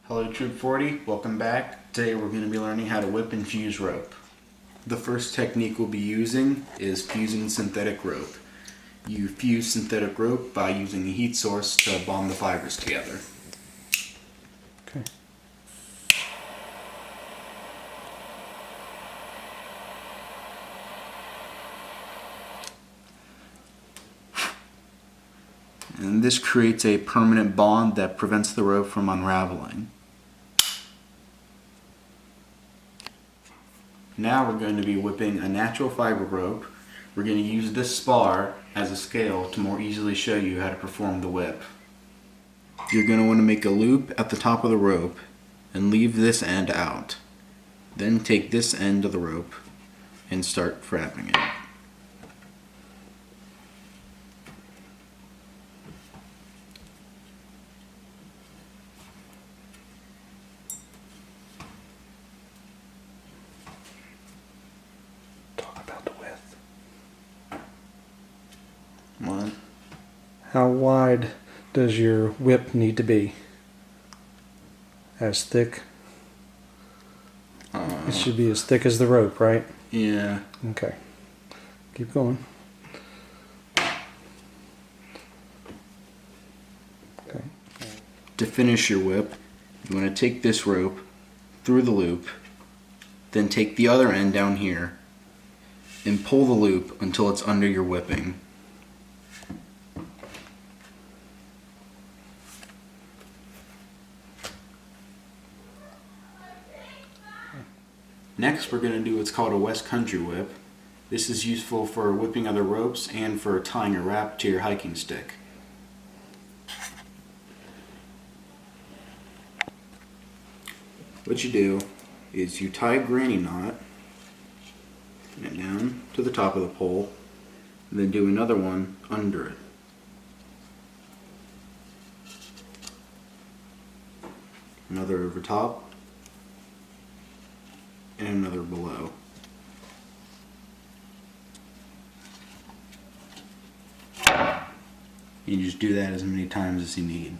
Hello Troop 40, welcome back. Today we're going to be learning how to whip and fuse rope. The first technique we'll be using is fusing synthetic rope. You fuse synthetic rope by using a heat source to bond the fibers together. Okay. And this creates a permanent bond that prevents the rope from unraveling. Now we're going to be whipping a natural fiber rope. We're going to use this spar as a scale to more easily show you how to perform the whip. You're going to want to make a loop at the top of the rope and leave this end out. Then take this end of the rope and start frapping it. Talk about the width. What? How wide does your whip need to be? As thick? It should be as thick as the rope, right? Yeah. Okay. Keep going. Okay. To finish your whip, you want to take this rope through the loop, then take the other end down here and pull the loop until it's under your whipping. Next, we're going to do what's called a West Country whip. This is useful for whipping other ropes and for tying a wrap to your hiking stick. What you do is you tie a granny knot and down to the top of the pole, and then do another one under it. Another over top, and another below. You just do that as many times as you need.